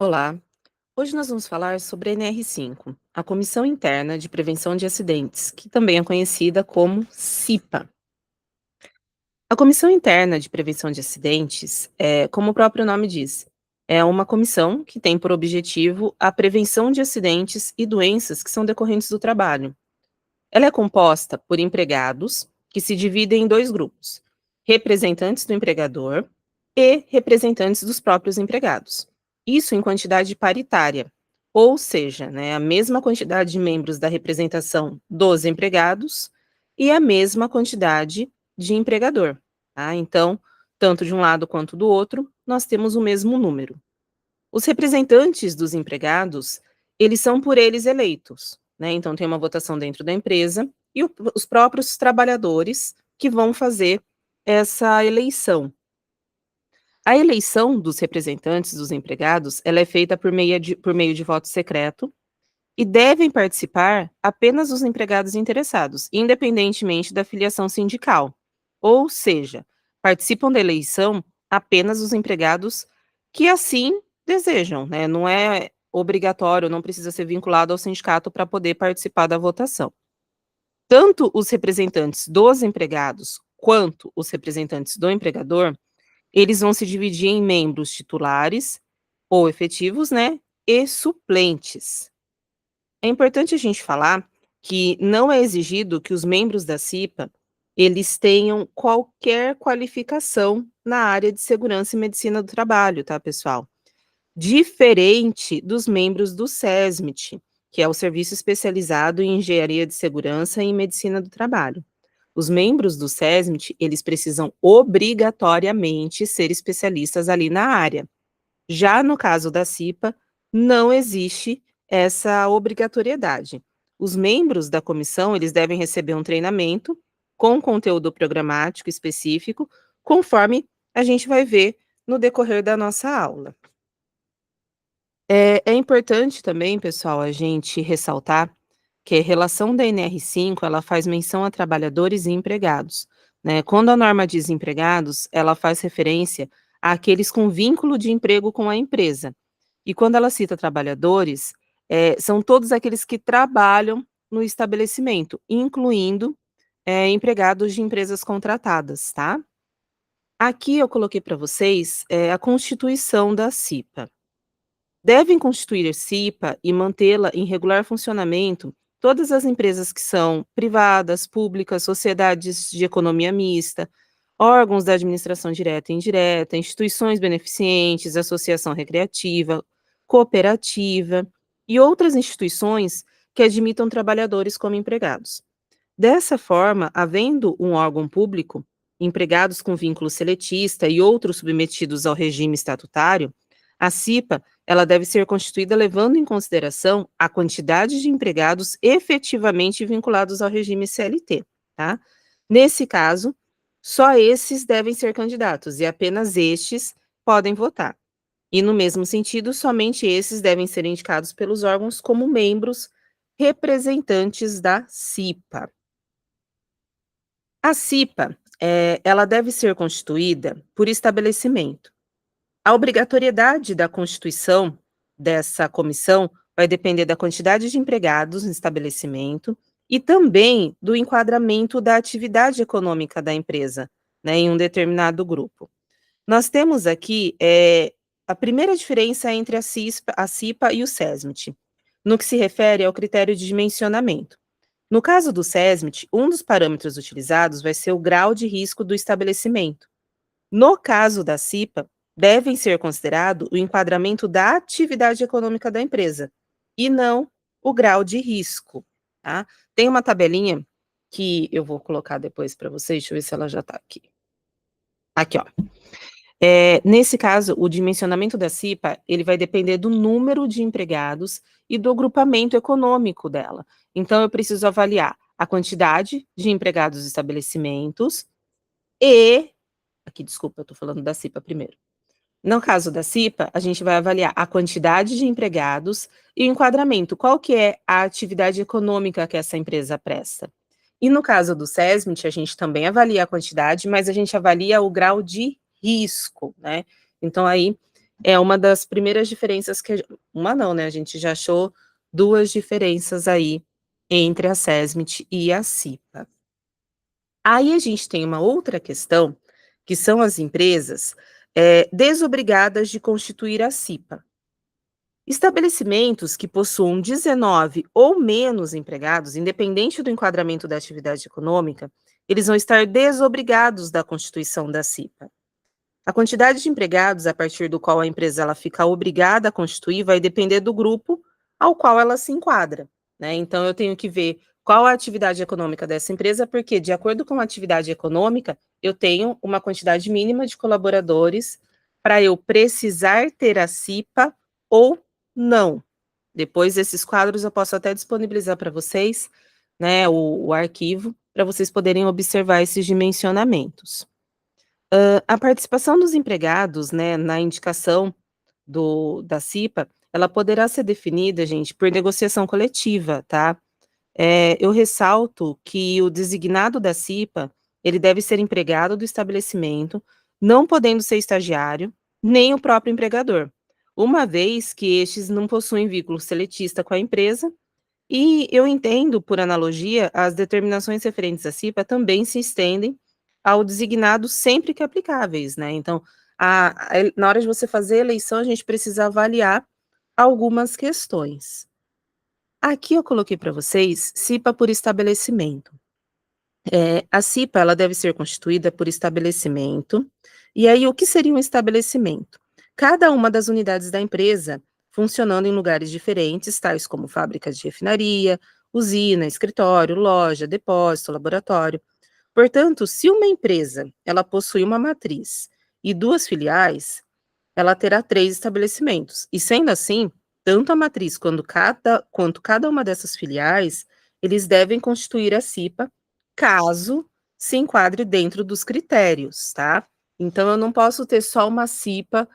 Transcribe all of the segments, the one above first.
Olá, hoje nós vamos falar sobre a NR5, a Comissão Interna de Prevenção de Acidentes, que também é conhecida como CIPA. A Comissão Interna de Prevenção de Acidentes, como o próprio nome diz, é uma comissão que tem por objetivo a prevenção de acidentes e doenças que são decorrentes do trabalho. Ela é composta por empregados que se dividem em dois grupos: representantes do empregador e representantes dos próprios empregados. Isso em quantidade paritária, ou seja, né, a mesma quantidade de membros da representação dos empregados e a mesma quantidade de empregador. Tá? Então, tanto de um lado quanto do outro, nós temos o mesmo número. Os representantes dos empregados, eles são por eles eleitos, né? Então tem uma votação dentro da empresa e os próprios trabalhadores que vão fazer essa eleição. A eleição dos representantes dos empregados, ela é feita por meio de voto secreto e devem participar apenas os empregados interessados, independentemente da filiação sindical. Ou seja, participam da eleição apenas os empregados que assim desejam, né? Não é obrigatório, não precisa ser vinculado ao sindicato para poder participar da votação. Tanto os representantes dos empregados quanto os representantes do empregador, eles vão se dividir em membros titulares ou efetivos, né? E suplentes. É importante a gente falar que não é exigido que os membros da CIPA eles tenham qualquer qualificação na área de segurança e medicina do trabalho, tá, pessoal? Diferente dos membros do SESMIT, que é o Serviço Especializado em Engenharia de Segurança e Medicina do Trabalho. Os membros do SESMIT, eles precisam obrigatoriamente ser especialistas ali na área. Já no caso da CIPA, não existe essa obrigatoriedade. Os membros da comissão, eles devem receber um treinamento com conteúdo programático específico, conforme a gente vai ver no decorrer da nossa aula. É importante também, pessoal, a gente ressaltar que a relação da NR5, ela faz menção a trabalhadores e empregados, né? Quando a norma diz empregados, ela faz referência àqueles com vínculo de emprego com a empresa. E quando ela cita trabalhadores, são todos aqueles que trabalham no estabelecimento, incluindo empregados de empresas contratadas, tá? Aqui eu coloquei para vocês a constituição da CIPA. Devem constituir CIPA e mantê-la em regular funcionamento todas as empresas que são privadas, públicas, sociedades de economia mista, órgãos da administração direta e indireta, instituições beneficentes, associação recreativa, cooperativa e outras instituições que admitam trabalhadores como empregados. Dessa forma, havendo um órgão público, empregados com vínculo seletista e outros submetidos ao regime estatutário, a CIPA ela deve ser constituída levando em consideração a quantidade de empregados efetivamente vinculados ao regime CLT, tá? Nesse caso, só esses devem ser candidatos e apenas estes podem votar. E no mesmo sentido, somente esses devem ser indicados pelos órgãos como membros representantes da CIPA. A CIPA, ela deve ser constituída por estabelecimento. A obrigatoriedade da constituição dessa comissão vai depender da quantidade de empregados no estabelecimento e também do enquadramento da atividade econômica da empresa, né, em um determinado grupo. Nós temos aqui a primeira diferença entre a CIPA e o SESMIT, no que se refere ao critério de dimensionamento. No caso do SESMIT, um dos parâmetros utilizados vai ser o grau de risco do estabelecimento. No caso da CIPA, devem ser considerado o enquadramento da atividade econômica da empresa, e não o grau de risco, tá? Tem uma tabelinha que eu vou colocar depois para vocês, deixa eu ver se ela já está aqui. Aqui, ó. Nesse caso, o dimensionamento da CIPA, ele vai depender do número de empregados e do agrupamento econômico dela. Então, eu preciso avaliar a quantidade de empregados dos estabelecimentos e... Aqui, desculpa, eu estou falando da CIPA primeiro. No caso da CIPA, a gente vai avaliar a quantidade de empregados e o enquadramento, qual que é a atividade econômica que essa empresa presta. E no caso do SESMIT, a gente também avalia a quantidade, mas a gente avalia o grau de risco, né? Então, aí, É uma das primeiras diferenças que uma não, né, a gente já achou 2 diferenças aí entre a SESMIT e a CIPA. Aí a gente tem uma outra questão, que são as empresas, desobrigadas de constituir a CIPA. Estabelecimentos que possuam 19 ou menos empregados, independente do enquadramento da atividade econômica, eles vão estar desobrigados da constituição da CIPA. A quantidade de empregados a partir do qual a empresa ela fica obrigada a constituir vai depender do grupo ao qual ela se enquadra, né? Então eu tenho que ver qual a atividade econômica dessa empresa, porque de acordo com a atividade econômica, eu tenho uma quantidade mínima de colaboradores para eu precisar ter a CIPA ou não. Depois desses quadros eu posso até disponibilizar para vocês, né, o arquivo, para vocês poderem observar esses dimensionamentos. A participação dos empregados, né, na indicação da CIPA, ela poderá ser definida, gente, por negociação coletiva, tá? Eu ressalto que o designado da CIPA, ele deve ser empregado do estabelecimento, não podendo ser estagiário, nem o próprio empregador, uma vez que estes não possuem vínculo seletista com a empresa, e eu entendo, por analogia, as determinações referentes à CIPA também se estendem ao designado sempre que aplicáveis, né? Então, na hora de você fazer a eleição, a gente precisa avaliar algumas questões. Aqui eu coloquei para vocês CIPA por estabelecimento. A CIPA, ela deve ser constituída por estabelecimento. E aí, o que seria um estabelecimento? Cada uma das unidades da empresa funcionando em lugares diferentes, tais como fábricas de refinaria, usina, escritório, loja, depósito, laboratório. Portanto, se uma empresa, ela possui uma matriz e 2 filiais, ela terá 3 estabelecimentos. E sendo assim, tanto a matriz quanto cada uma dessas filiais, eles devem constituir a CIPA, caso se enquadre dentro dos critérios, tá? Então eu não posso ter só uma CIPA,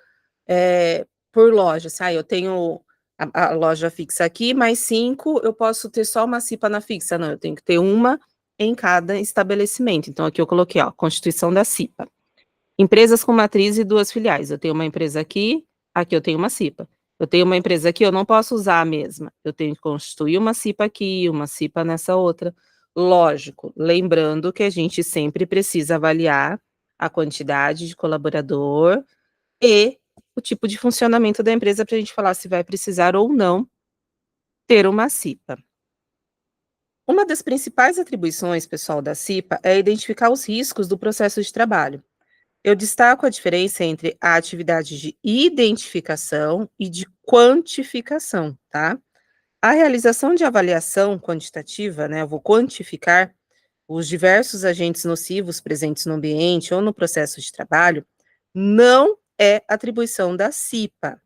por loja, assim, eu tenho a loja fixa aqui, mais 5, eu posso ter só uma CIPA na fixa, não, eu tenho que ter uma em cada estabelecimento. Então aqui eu coloquei, ó, constituição da CIPA. Empresas com matriz e 2 filiais. Eu tenho uma empresa aqui, aqui eu tenho uma CIPA. Eu tenho uma empresa aqui, eu não posso usar a mesma. Eu tenho que constituir uma CIPA aqui, uma CIPA nessa outra. Lógico, lembrando que a gente sempre precisa avaliar a quantidade de colaborador e o tipo de funcionamento da empresa para a gente falar se vai precisar ou não ter uma CIPA. Uma das principais atribuições, pessoal, da CIPA é identificar os riscos do processo de trabalho. Eu destaco a diferença entre a atividade de identificação e de quantificação, tá? A realização de avaliação quantitativa, né, eu vou quantificar os diversos agentes nocivos presentes no ambiente ou no processo de trabalho, não é atribuição da CIPA,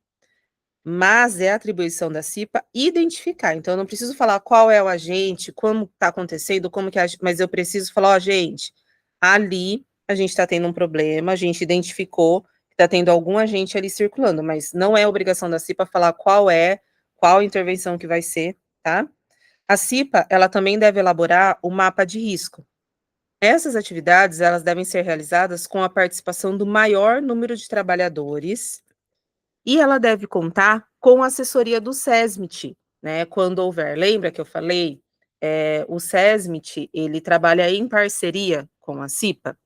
mas é atribuição da CIPA identificar. Então, eu não preciso falar qual é o agente, como está acontecendo, como que mas eu preciso falar, ó, gente, ali a gente está tendo um problema, a gente identificou que está tendo algum agente ali circulando, mas não é obrigação da CIPA falar qual intervenção que vai ser, tá? A CIPA, ela também deve elaborar o mapa de risco. Essas atividades, elas devem ser realizadas com a participação do maior número de trabalhadores e ela deve contar com a assessoria do SESMIT, né, quando houver. Lembra que eu falei, o SESMIT, ele trabalha em parceria com a CIPA?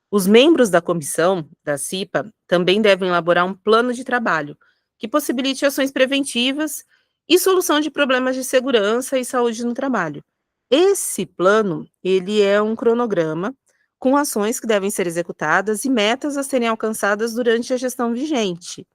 Os membros da comissão da CIPA também devem elaborar um plano de trabalho que possibilite ações preventivas e solução de problemas de segurança e saúde no trabalho. Esse plano, ele é um cronograma com ações que devem ser executadas e metas a serem alcançadas durante a gestão vigente.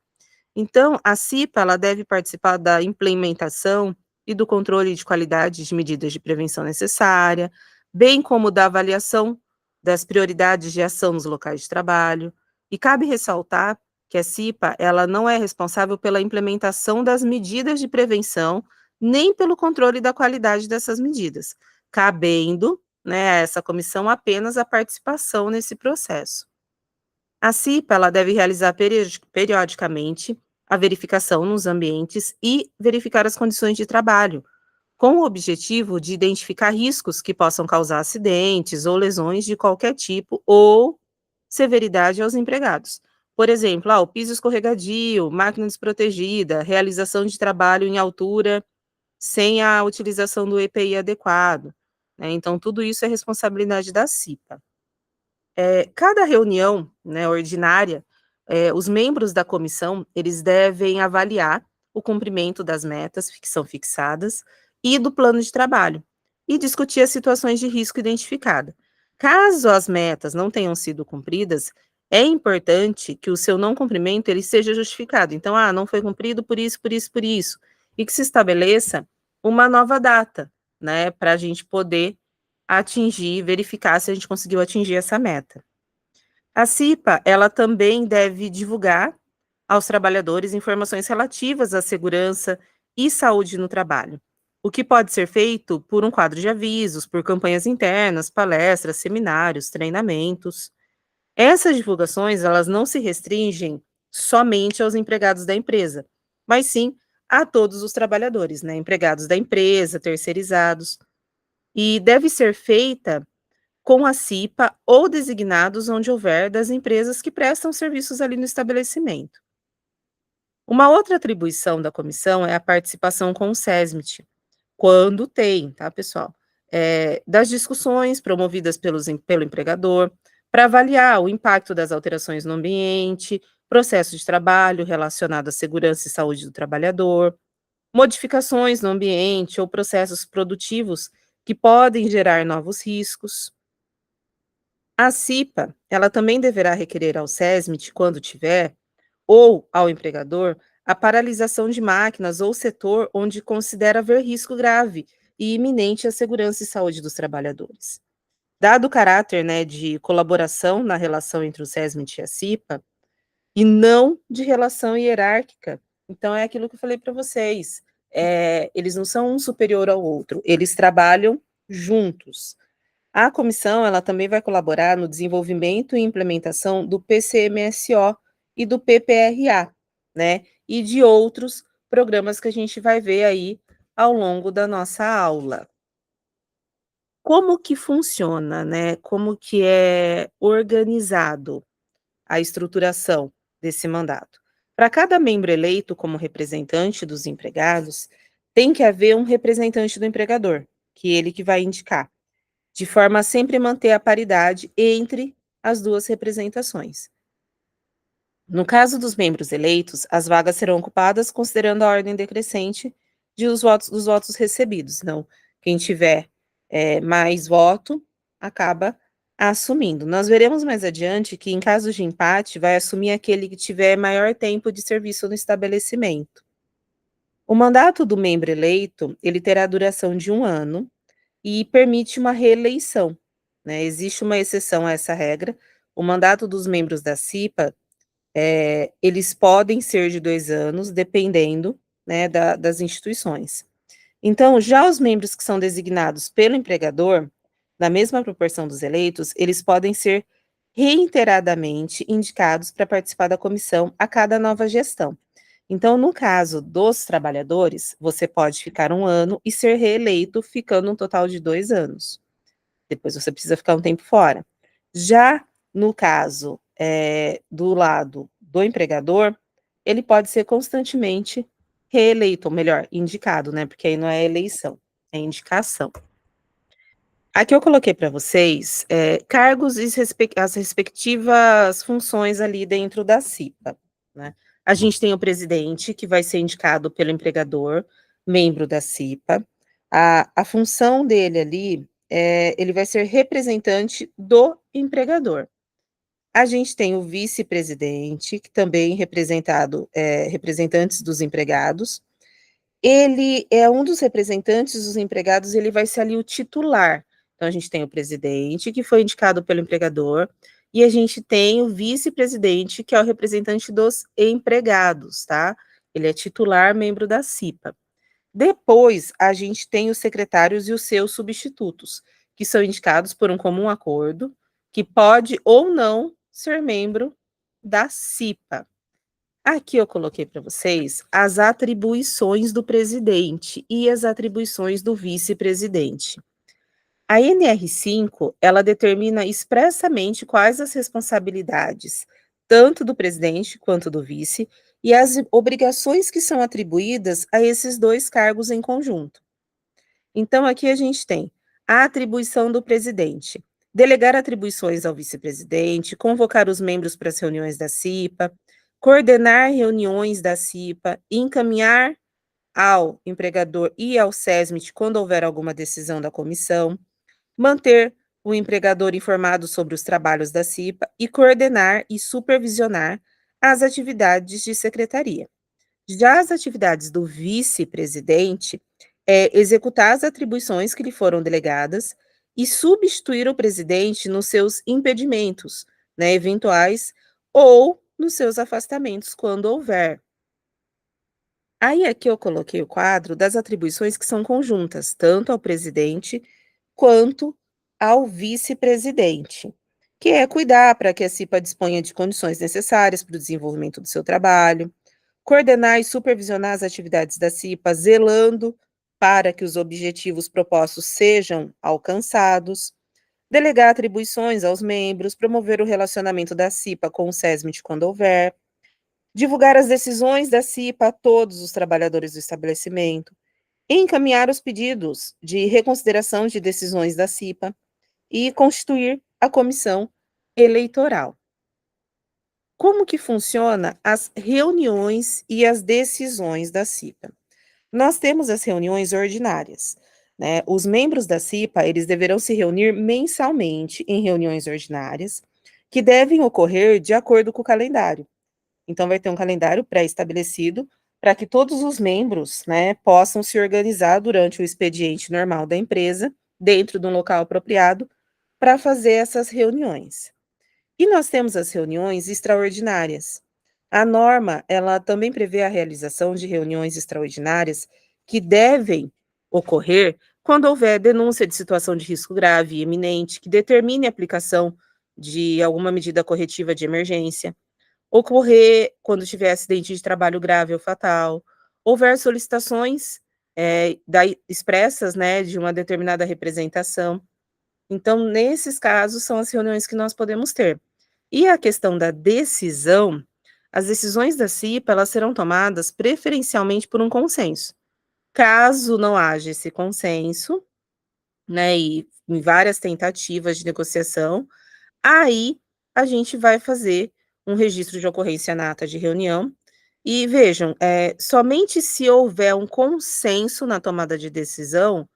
Então, a CIPA, ela deve participar da implementação e do controle de qualidade de medidas de prevenção necessária, bem como da avaliação das prioridades de ação nos locais de trabalho. E cabe ressaltar que a CIPA, ela não é responsável pela implementação das medidas de prevenção, nem pelo controle da qualidade dessas medidas, cabendo, né, a essa comissão apenas a participação nesse processo. A CIPA, ela deve realizar periodicamente a verificação nos ambientes e verificar as condições de trabalho, com o objetivo de identificar riscos que possam causar acidentes ou lesões de qualquer tipo ou severidade aos empregados. Por exemplo, o piso escorregadio, máquina desprotegida, realização de trabalho em altura sem a utilização do EPI adequado, né, então tudo isso é responsabilidade da CIPA. Cada reunião, né, ordinária, os membros da comissão, eles devem avaliar o cumprimento das metas que são fixadas e do plano de trabalho, e discutir as situações de risco identificada. Caso as metas não tenham sido cumpridas, é importante que o seu não cumprimento ele seja justificado. Então, não foi cumprido por isso, por isso, por isso, e que se estabeleça uma nova data, né, para a gente poder atingir, verificar se a gente conseguiu atingir essa meta. A CIPA, ela também deve divulgar aos trabalhadores informações relativas à segurança e saúde no trabalho, o que pode ser feito por um quadro de avisos, por campanhas internas, palestras, seminários, treinamentos. Essas divulgações, elas não se restringem somente aos empregados da empresa, mas sim a todos os trabalhadores, né, empregados da empresa, terceirizados, e deve ser feita com a CIPA ou designados onde houver das empresas que prestam serviços ali no estabelecimento. Uma outra atribuição da comissão é a participação com o SESMIT, quando tem, tá, pessoal? Das discussões promovidas pelo empregador, para avaliar o impacto das alterações no ambiente, processo de trabalho relacionado à segurança e saúde do trabalhador, modificações no ambiente ou processos produtivos que podem gerar novos riscos. A CIPA, ela também deverá requerer ao SESMIT, quando tiver, ou ao empregador, a paralisação de máquinas ou setor onde considera haver risco grave e iminente à segurança e saúde dos trabalhadores. Dado o caráter, né, de colaboração na relação entre o SESMIT e a CIPA, e não de relação hierárquica, então é aquilo que eu falei para vocês, eles não são um superior ao outro, eles trabalham juntos. A comissão, ela também vai colaborar no desenvolvimento e implementação do PCMSO e do PPRA, né, e de outros programas que a gente vai ver aí ao longo da nossa aula. Como que funciona, né, como que é organizado a estruturação desse mandato? Para cada membro eleito como representante dos empregados, tem que haver um representante do empregador, que ele que vai indicar, de forma a sempre manter a paridade entre as duas representações. No caso dos membros eleitos, as vagas serão ocupadas considerando a ordem decrescente dos votos recebidos. Então, quem tiver mais voto, acaba assumindo. Nós veremos mais adiante que, em caso de empate, vai assumir aquele que tiver maior tempo de serviço no estabelecimento. O mandato do membro eleito, ele terá duração de 1 ano, e permite uma reeleição, né, existe uma exceção a essa regra, o mandato dos membros da CIPA, eles podem ser de 2 anos, dependendo, né, das instituições. Então, já os membros que são designados pelo empregador, na mesma proporção dos eleitos, eles podem ser reiteradamente indicados para participar da comissão a cada nova gestão. Então, no caso dos trabalhadores, você pode ficar 1 ano e ser reeleito, ficando um total de 2 anos. Depois você precisa ficar um tempo fora. Já no caso, do lado do empregador, ele pode ser constantemente reeleito, ou melhor, indicado, né, porque aí não é eleição, é indicação. Aqui eu coloquei para vocês, cargos e as respectivas funções ali dentro da CIPA, né. A gente tem o presidente, que vai ser indicado pelo empregador, membro da CIPA. A função dele ali, ele vai ser representante do empregador. A gente tem o vice-presidente, que também representantes dos empregados. Ele é um dos representantes dos empregados, ele vai ser ali o titular. Então a gente tem o presidente, que foi indicado pelo empregador, e a gente tem o vice-presidente, que é o representante dos empregados, tá? Ele é titular, membro da CIPA. Depois, a gente tem os secretários e os seus substitutos, que são indicados por um comum acordo, que pode ou não ser membro da CIPA. Aqui eu coloquei para vocês as atribuições do presidente e as atribuições do vice-presidente. A NR5, ela determina expressamente quais as responsabilidades tanto do presidente quanto do vice, e as obrigações que são atribuídas a esses 2 cargos em conjunto. Então, aqui a gente tem a atribuição do presidente, delegar atribuições ao vice-presidente, convocar os membros para as reuniões da CIPA, coordenar reuniões da CIPA, encaminhar ao empregador e ao SESMIT quando houver alguma decisão da comissão, manter o empregador informado sobre os trabalhos da CIPA e coordenar e supervisionar as atividades de secretaria. Já as atividades do vice-presidente é executar as atribuições que lhe foram delegadas e substituir o presidente nos seus impedimentos, né, eventuais ou nos seus afastamentos, quando houver. Aí aqui eu coloquei o quadro das atribuições que são conjuntas, tanto ao presidente quanto ao vice-presidente, que é cuidar para que a CIPA disponha de condições necessárias para o desenvolvimento do seu trabalho, coordenar e supervisionar as atividades da CIPA, zelando para que os objetivos propostos sejam alcançados, delegar atribuições aos membros, promover o relacionamento da CIPA com o SESMIT quando houver, divulgar as decisões da CIPA a todos os trabalhadores do estabelecimento, encaminhar os pedidos de reconsideração de decisões da CIPA e constituir a comissão eleitoral. Como que funciona as reuniões e as decisões da CIPA? Nós temos as reuniões ordinárias, né? Os membros da CIPA, eles deverão se reunir mensalmente em reuniões ordinárias, que devem ocorrer de acordo com o calendário. Então, vai ter um calendário pré-estabelecido para que todos os membros, né, possam se organizar durante o expediente normal da empresa, dentro de um local apropriado, para fazer essas reuniões. E nós temos as reuniões extraordinárias. A norma, ela também prevê a realização de reuniões extraordinárias que devem ocorrer quando houver denúncia de situação de risco grave e iminente que determine a aplicação de alguma medida corretiva de emergência, ocorrer quando tiver acidente de trabalho grave ou fatal, houver solicitações expressas, né, de uma determinada representação. Então, nesses casos, são as reuniões que nós podemos ter. E a questão da decisão, as decisões da CIPA, elas serão tomadas preferencialmente por um consenso. Caso não haja esse consenso, né, e em várias tentativas de negociação, aí a gente vai fazer um registro de ocorrência na ata de reunião. E vejam, somente se houver um consenso na tomada de decisão,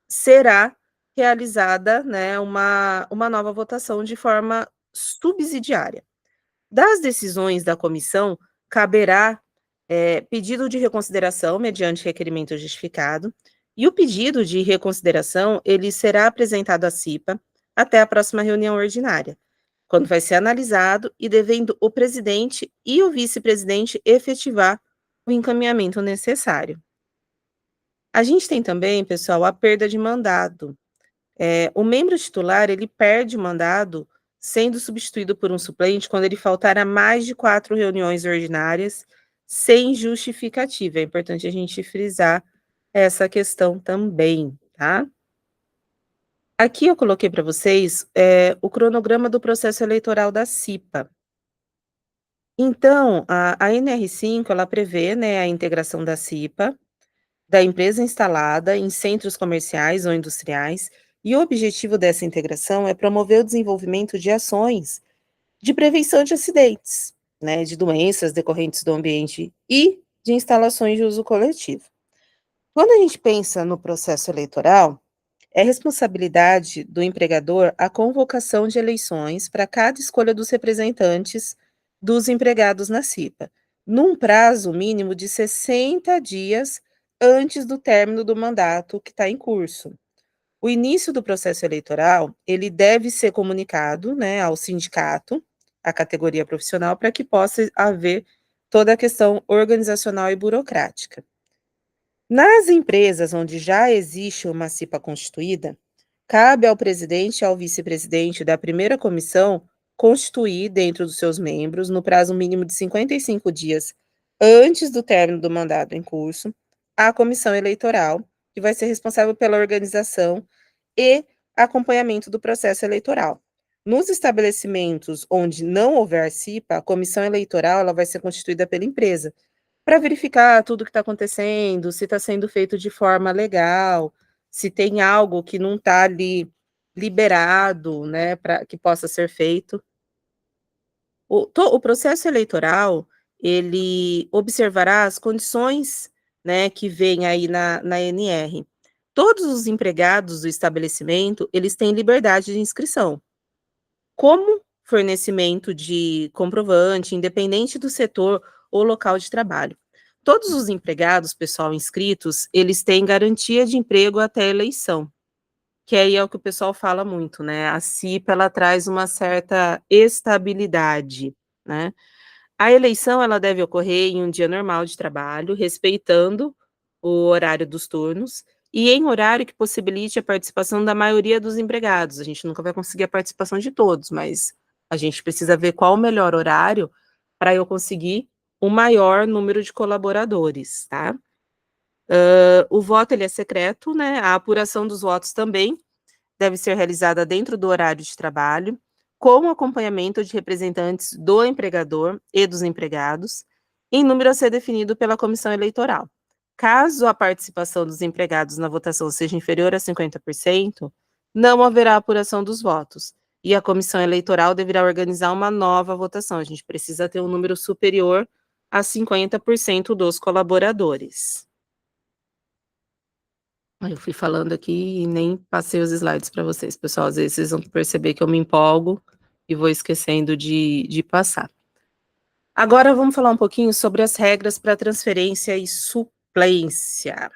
será realizada, né, uma nova votação de forma subsidiária. Das decisões da comissão, caberá, pedido de reconsideração mediante requerimento justificado, e o pedido de reconsideração, ele será apresentado à CIPA até a próxima reunião ordinária, quando vai ser analisado e devendo o presidente e o vice-presidente efetivar o encaminhamento necessário. A gente tem também, pessoal, a perda de mandado. O membro titular, ele perde o mandado sendo substituído por um suplente quando ele faltar a mais de 4 reuniões ordinárias sem justificativa. É importante a gente frisar essa questão também, tá? Aqui eu coloquei para vocês, o cronograma do processo eleitoral da CIPA. Então, a NR5, ela prevê, né, a integração da CIPA, da empresa instalada em centros comerciais ou industriais, e o objetivo dessa integração é promover o desenvolvimento de ações de prevenção de acidentes, né, de doenças decorrentes do ambiente e de instalações de uso coletivo. Quando a gente pensa no processo eleitoral, é responsabilidade do empregador a convocação de eleições para cada escolha dos representantes dos empregados na CIPA, num prazo mínimo de 60 dias antes do término do mandato que está em curso. O início do processo eleitoral, ele deve ser comunicado, né, ao sindicato, à categoria profissional, para que possa haver toda a questão organizacional e burocrática. Nas empresas onde já existe uma CIPA constituída, cabe ao presidente e ao vice-presidente da primeira comissão constituir dentro dos seus membros, no prazo mínimo de 55 dias antes do término do mandato em curso, a comissão eleitoral, que vai ser responsável pela organização e acompanhamento do processo eleitoral. Nos estabelecimentos onde não houver CIPA, a comissão eleitoral ela vai ser constituída pela empresa, para verificar tudo o que está acontecendo, se está sendo feito de forma legal, se tem algo que não está ali liberado, né, para que possa ser feito. O processo eleitoral, ele observará as condições, né, que vem aí na NR. Todos os empregados do estabelecimento, eles têm liberdade de inscrição, como fornecimento de comprovante, independente do setor ou local de trabalho. Todos os empregados, pessoal, inscritos, eles têm garantia de emprego até a eleição, que aí é o que o pessoal fala muito, né? A CIPA, ela traz uma certa estabilidade, né? A eleição, ela deve ocorrer em um dia normal de trabalho, respeitando o horário dos turnos e em horário que possibilite a participação da maioria dos empregados. A gente nunca vai conseguir a participação de todos, mas a gente precisa ver qual o melhor horário para eu conseguir o maior número de colaboradores, tá? O voto, ele é secreto, né? A apuração dos votos também deve ser realizada dentro do horário de trabalho, com acompanhamento de representantes do empregador e dos empregados, em número a ser definido pela comissão eleitoral. Caso a participação dos empregados na votação seja inferior a 50%, não haverá apuração dos votos, e a comissão eleitoral deverá organizar uma nova votação. A gente precisa ter um número superior a 50% dos colaboradores. Eu fui falando aqui e nem passei os slides para vocês, pessoal. Às vezes vocês vão perceber que eu me empolgo e vou esquecendo de passar. Agora vamos falar um pouquinho sobre as regras para transferência e suplência.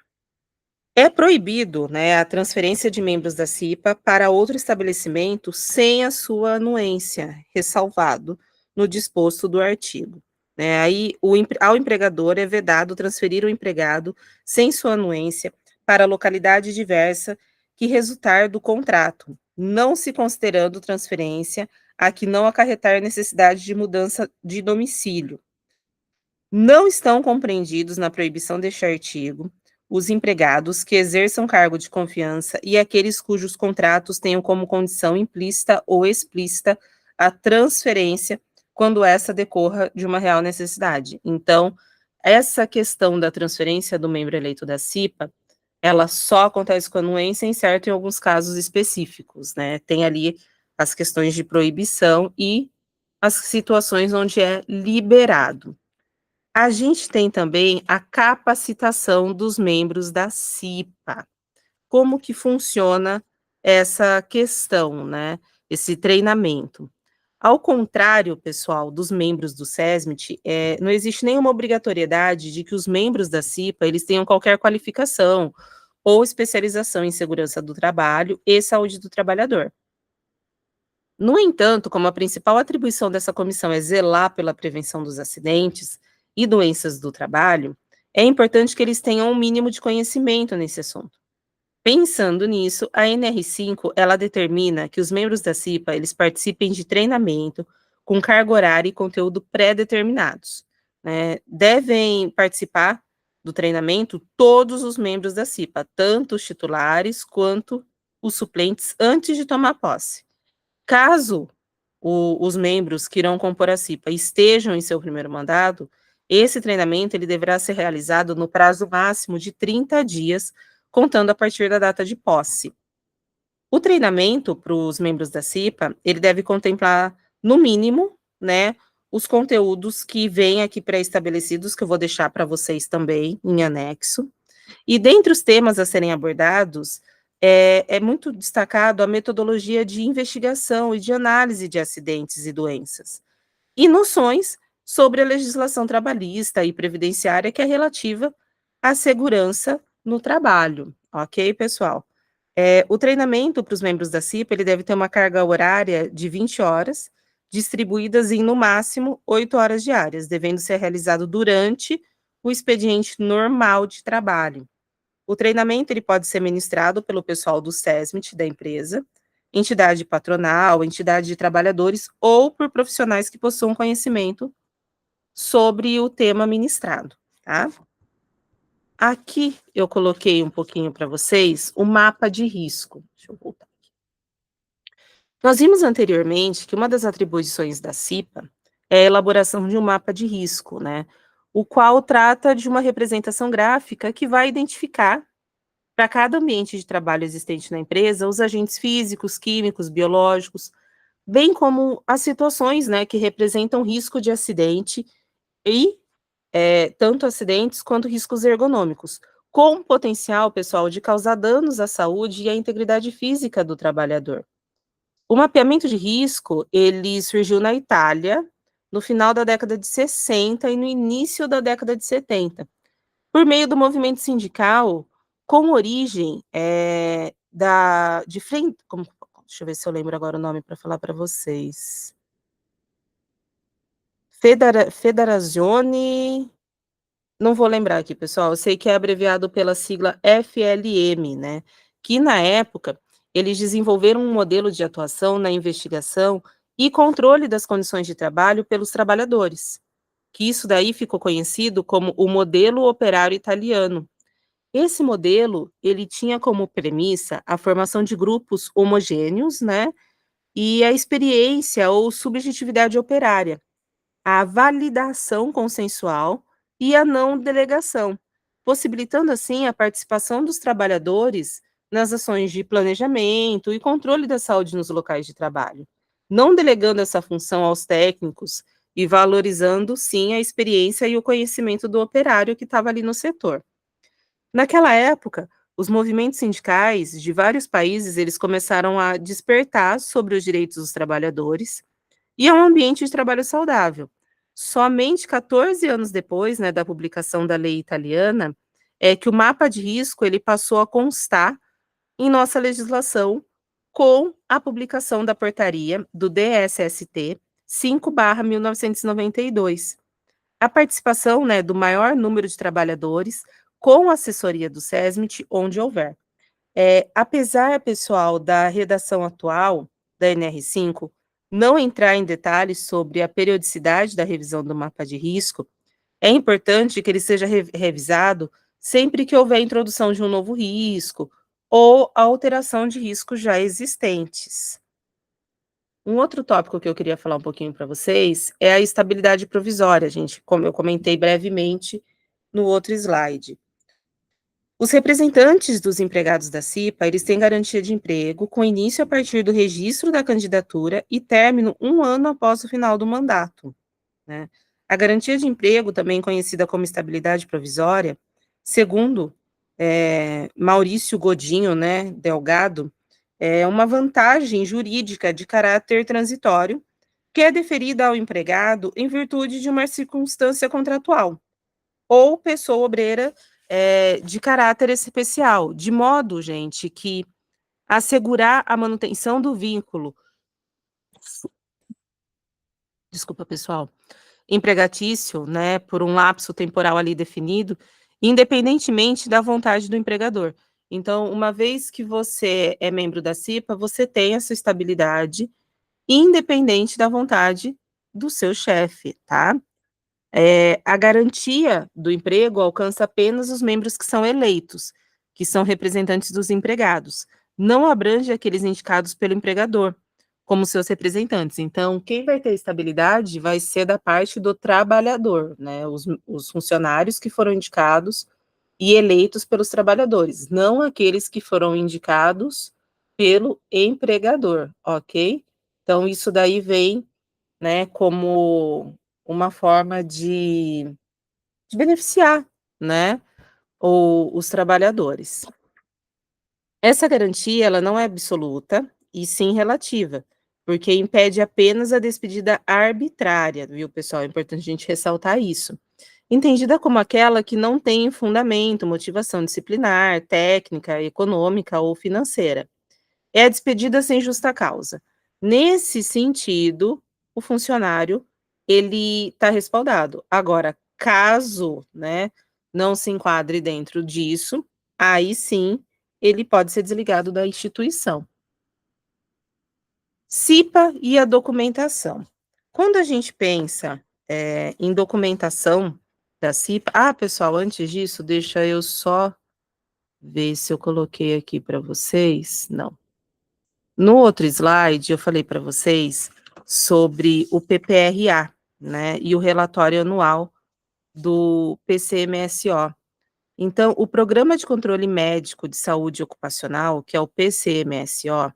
É proibido, né, a transferência de membros da CIPA para outro estabelecimento sem a sua anuência, ressalvado no disposto do artigo. Né? Aí, ao empregador é vedado transferir o empregado sem sua anuência para localidade diversa que resultar do contrato, não se considerando transferência a que não acarretar necessidade de mudança de domicílio. Não estão compreendidos na proibição deste artigo os empregados que exerçam cargo de confiança e aqueles cujos contratos tenham como condição implícita ou explícita a transferência quando essa decorra de uma real necessidade. Então, essa questão da transferência do membro eleito da CIPA, ela só acontece com a anuência, certo, em alguns casos específicos, né? Tem ali as questões de proibição e as situações onde é liberado. A gente tem também a capacitação dos membros da CIPA. Como que funciona essa questão, né? Esse treinamento. Ao contrário, pessoal, dos membros do SESMIT, não existe nenhuma obrigatoriedade de que os membros da CIPA eles tenham qualquer qualificação ou especialização em segurança do trabalho e saúde do trabalhador. No entanto, como a principal atribuição dessa comissão é zelar pela prevenção dos acidentes e doenças do trabalho, é importante que eles tenham um mínimo de conhecimento nesse assunto. Pensando nisso, a NR5, ela determina que os membros da CIPA, eles participem de treinamento com carga horária e conteúdo pré-determinados, né? Devem participar do treinamento todos os membros da CIPA, tanto os titulares quanto os suplentes, antes de tomar posse. Caso os membros que irão compor a CIPA estejam em seu primeiro mandato, esse treinamento ele deverá ser realizado no prazo máximo de 30 dias, contando a partir da data de posse. O treinamento para os membros da CIPA, ele deve contemplar, no mínimo, né, os conteúdos que vêm aqui pré-estabelecidos, que eu vou deixar para vocês também em anexo. E dentre os temas a serem abordados, é muito destacado a metodologia de investigação e de análise de acidentes e doenças, e noções sobre a legislação trabalhista e previdenciária que é relativa à segurança no trabalho, ok, pessoal? O treinamento para os membros da CIPA, ele deve ter uma carga horária de 20 horas, distribuídas em, no máximo, 8 horas diárias, devendo ser realizado durante o expediente normal de trabalho. O treinamento ele pode ser ministrado pelo pessoal do SESMIT da empresa, entidade patronal, entidade de trabalhadores ou por profissionais que possuam conhecimento sobre o tema ministrado, tá? Aqui eu coloquei um pouquinho para vocês o mapa de risco. Deixa eu voltar. Nós vimos anteriormente que uma das atribuições da CIPA é a elaboração de um mapa de risco, né? O qual trata de uma representação gráfica que vai identificar, para cada ambiente de trabalho existente na empresa, os agentes físicos, químicos, biológicos, bem como as situações, né, que representam risco de acidente e tanto acidentes quanto riscos ergonômicos, com potencial, pessoal, de causar danos à saúde e à integridade física do trabalhador. O mapeamento de risco, ele surgiu na Itália, no final da década de 60 e no início da década de 70, por meio do movimento sindical, com origem, da de frente como deixa eu ver se eu lembro agora o nome para falar para vocês. Federazione, não vou lembrar aqui, pessoal, eu sei que é abreviado pela sigla FLM, né, que na época, eles desenvolveram um modelo de atuação na investigação e controle das condições de trabalho pelos trabalhadores, que isso daí ficou conhecido como o modelo operário italiano. Esse modelo, ele tinha como premissa a formação de grupos homogêneos, né, e a experiência ou subjetividade operária, a validação consensual e a não delegação, possibilitando assim a participação dos trabalhadores nas ações de planejamento e controle da saúde nos locais de trabalho, não delegando essa função aos técnicos e valorizando sim a experiência e o conhecimento do operário que estava ali no setor. Naquela época, os movimentos sindicais de vários países, eles começaram a despertar sobre os direitos dos trabalhadores e a um ambiente de trabalho saudável. Somente 14 anos depois, né, da publicação da lei italiana, é que o mapa de risco ele passou a constar em nossa legislação com a publicação da portaria do DSST 5/1992. A participação, né, do maior número de trabalhadores com assessoria do SESMIT, onde houver. Apesar, pessoal, da redação atual da NR5 não entrar em detalhes sobre a periodicidade da revisão do mapa de risco, é importante que ele seja revisado sempre que houver introdução de um novo risco ou alteração de riscos já existentes. Um outro tópico que eu queria falar um pouquinho para vocês é a estabilidade provisória, gente, como eu comentei brevemente no outro slide. Os representantes dos empregados da CIPA, eles têm garantia de emprego com início a partir do registro da candidatura e término 1 ano após o final do mandato, né. A garantia de emprego, também conhecida como estabilidade provisória, segundo, Maurício Godinho, né, Delgado, é uma vantagem jurídica de caráter transitório, que é deferida ao empregado em virtude de uma circunstância contratual, ou pessoa obreira, de caráter especial, de modo, gente, que assegurar a manutenção do vínculo, desculpa pessoal, empregatício, né, por um lapso temporal ali definido, independentemente da vontade do empregador. Então, uma vez que você é membro da CIPA, você tem essa estabilidade, independente da vontade do seu chefe, tá? A garantia do emprego alcança apenas os membros que são eleitos, que são representantes dos empregados. Não abrange aqueles indicados pelo empregador, como seus representantes. Então, quem vai ter estabilidade vai ser da parte do trabalhador, né? Os funcionários que foram indicados e eleitos pelos trabalhadores, não aqueles que foram indicados pelo empregador, ok? Então, isso daí vem, né, como uma forma de beneficiar, né, os trabalhadores. Essa garantia, ela não é absoluta, e sim relativa, porque impede apenas a despedida arbitrária, viu, pessoal? É importante a gente ressaltar isso. Entendida como aquela que não tem fundamento, motivação disciplinar, técnica, econômica ou financeira. É a despedida sem justa causa. Nesse sentido, o funcionário, ele está respaldado. Agora, caso, né, não se enquadre dentro disso, aí sim, ele pode ser desligado da instituição. CIPA e a documentação. Quando a gente pensa, em documentação da CIPA, pessoal, antes disso, deixa eu só ver se eu coloquei aqui para vocês. Não. No outro slide, eu falei para vocês sobre o PPRA, né, e o relatório anual do PCMSO. Então, o Programa de Controle Médico de Saúde Ocupacional, que é o PCMSO,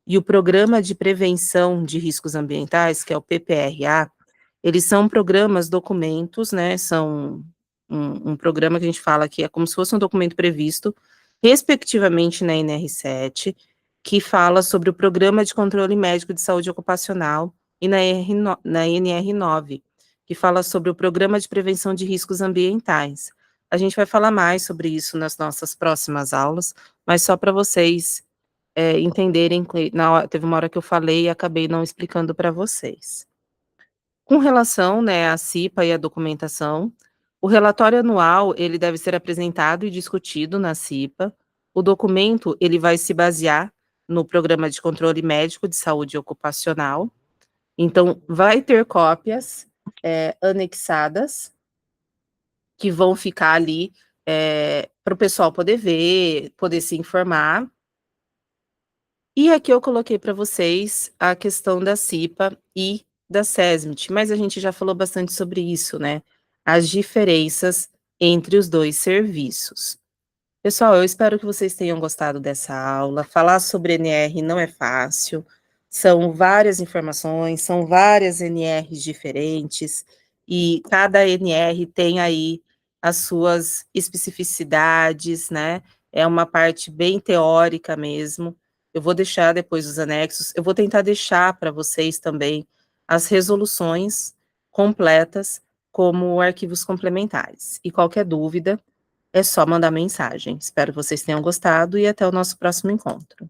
e o Programa de Prevenção de Riscos Ambientais, que é o PPRA, eles são programas, documentos, né, são um programa que a gente fala que é como se fosse um documento previsto, respectivamente na NR7, que fala sobre o Programa de Controle Médico de Saúde Ocupacional, e na NR9, que fala sobre o Programa de Prevenção de Riscos Ambientais. A gente vai falar mais sobre isso nas nossas próximas aulas, mas só para vocês entenderem, teve uma hora que eu falei e acabei não explicando para vocês. Com relação, né, à CIPA e à documentação, o relatório anual, ele deve ser apresentado e discutido na CIPA. O documento, ele vai se basear no Programa de Controle Médico de Saúde Ocupacional. Então, vai ter cópias anexadas, que vão ficar ali para o pessoal poder ver, poder se informar. E aqui eu coloquei para vocês a questão da CIPA e da SESMIT, mas a gente já falou bastante sobre isso, né? As diferenças entre os dois serviços. Pessoal, eu espero que vocês tenham gostado dessa aula. Falar sobre NR não é fácil, são várias informações, são várias NRs diferentes, e cada NR tem aí as suas especificidades, né? É uma parte bem teórica mesmo. Eu vou deixar depois os anexos, eu vou tentar deixar para vocês também as resoluções completas como arquivos complementares. E qualquer dúvida, é só mandar mensagem. Espero que vocês tenham gostado e até o nosso próximo encontro.